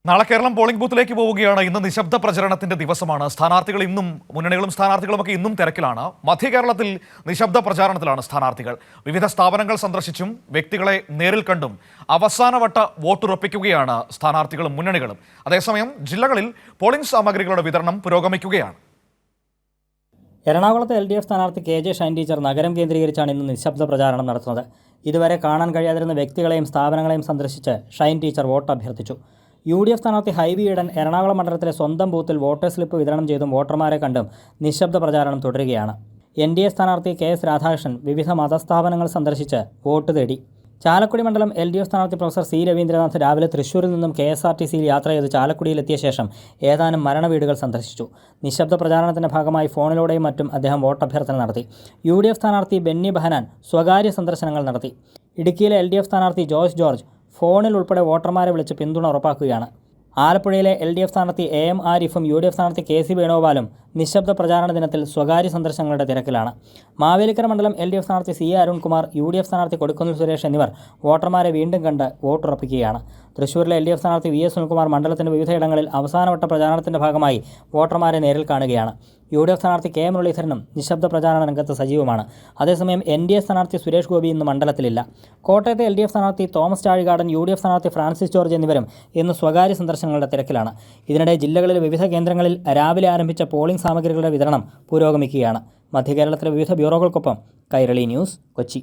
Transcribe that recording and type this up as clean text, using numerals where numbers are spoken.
നാളെ കേരളം പോളിംഗ് ബൂത്തിലേക്ക് പോവുകയാണ്. ഇന്ന് നിശബ്ദ പ്രചരണത്തിന്റെ ദിവസമാണ്. സ്ഥാനാർത്ഥികൾ ഇന്നും മുന്നണികളും സ്ഥാനാർത്ഥികളുമൊക്കെ ഇന്നും തിരക്കിലാണ്. മധ്യ കേരളത്തിൽ നിശബ്ദ പ്രചാരണത്തിലാണ് സ്ഥാനാർത്ഥികൾ. വിവിധ സ്ഥാപനങ്ങൾ സന്ദർശിച്ചും വ്യക്തികളെ നേരിൽ കണ്ടും അവസാനവട്ട വോട്ടുറപ്പിക്കുകയാണ് സ്ഥാനാർത്ഥികളും മുന്നണികളും. അതേസമയം ജില്ലകളിൽ പോളിംഗ് സാമഗ്രികളുടെ വിതരണം പുരോഗമിക്കുകയാണ്. എറണാകുളത്തെ LDF സ്ഥാനാർത്ഥി KJ ഷൈൻ ടീച്ചർ നഗരം കേന്ദ്രീകരിച്ചാണ് ഇന്ന് നിശബ്ദ പ്രചാരണം നടത്തുന്നത്. ഇതുവരെ കാണാൻ കഴിയാതിരുന്ന വ്യക്തികളെയും സ്ഥാപനങ്ങളെയും സന്ദർശിച്ച് ഷൈൻ ടീച്ചർ വോട്ട് അഭ്യർത്ഥിച്ചു. UDF സ്ഥാനാർത്ഥി ഹൈബി ഈഡൻ എറണാകുളം മണ്ഡലത്തിലെ സ്വന്തം ബൂത്തിൽ വോട്ടർ സ്ലിപ്പ് വിതരണം ചെയ്തും വോട്ടർമാരെ കണ്ടും നിശബ്ദ പ്രചാരണം തുടരുകയാണ്. NDA സ്ഥാനാർത്ഥി KS രാധാകൃഷ്ണൻ വിവിധ മതസ്ഥാപനങ്ങൾ സന്ദർശിച്ച് വോട്ട് തേടി. ചാലക്കുടി മണ്ഡലം LDF സ്ഥാനാർത്ഥി പ്രൊഫസർ C രവീന്ദ്രനാഥ് രാവിലെ തൃശ്ശൂരിൽ നിന്നും KSRTCയിൽ യാത്ര ചെയ്ത് ചാലക്കുടിയിലെത്തിയ ശേഷം ഏതാനും മരണവീടുകൾ സന്ദർശിച്ചു. നിശബ്ദ പ്രചാരണത്തിന്റെ ഭാഗമായി ഫോണിലൂടെയും മറ്റും അദ്ദേഹം വോട്ടഭ്യർത്ഥന നടത്തി. UDF സ്ഥാനാർത്ഥി ബെന്നി ബെഹനാൻ സ്വകാര്യ സന്ദർശനങ്ങൾ നടത്തി. ഇടുക്കിയിലെ LDF സ്ഥാനാർത്ഥി ജോയ്സ് ജോർജ് ഫോണിൽ ഉൾപ്പെടെ വോട്ടർമാരെ വിളിച്ച് പിന്തുണ ഉറപ്പാക്കുകയാണ്. ആലപ്പുഴയിലെ LDF സ്ഥാനാർത്ഥി AM ആരിഫും UDF സ്ഥാനാർത്ഥി KC വേണുഗോപാലും നിശബ്ദ പ്രചാരണ ദിനത്തിൽ സ്വകാര്യ സന്ദർശനങ്ങളുടെ തിരക്കിലാണ്. മാവേലിക്കര മണ്ഡലം LDF സ്ഥാനാർത്ഥി CA അരുൺകുമാർ, UDF സ്ഥാനാർത്ഥി കൊടിക്കുന്നിൽ സുരേഷ് എന്നിവർ വോട്ടർമാരെ വീണ്ടും കണ്ട് വോട്ടുറപ്പിക്കുകയാണ്. തൃശ്ശൂരിലെ LDF സ്ഥാനാർത്ഥി VS സുനിൽകുമാർ മണ്ഡലത്തിന്റെ വിവിധയിടങ്ങളിൽ അവസാനവട്ട പ്രചാരണത്തിന്റെ ഭാഗമായി വോട്ടർമാരെ നേരിൽ കാണുകയാണ്. UDF സ്ഥാനാർത്ഥി K മുരളീധരനും നിശബ്ദ പ്രചാരണ രംഗത്ത് സജീവമാണ്. അതേസമയം NDA സ്ഥാനാർത്ഥി സുരേഷ് ഗോപി ഇന്ന് മണ്ഡലത്തിലില്ല. കോട്ടയത്തെ LDF സ്ഥാനാർത്ഥി തോമസ് ചാഴികാടൻ, UDF സ്ഥാനാർത്ഥി ഫ്രാൻസിസ് ജോർജ് എന്നിവരും ഇന്ന് സ്വകാര്യ സന്ദർശനങ്ങളുടെ തിരക്കിലാണ്. ഇതിനിടെ ജില്ലകളിലെ വിവിധ കേന്ദ്രങ്ങളിൽ രാവിലെ ആരംഭിച്ച പോളിംഗ് സാമഗ്രികളുടെ വിതരണം പുരോഗമിക്കുകയാണ്. മധ്യ കേരളത്തിലെ വിവിധ ബ്യൂറോകൾക്കൊപ്പം കൈരളി ന്യൂസ്, കൊച്ചി.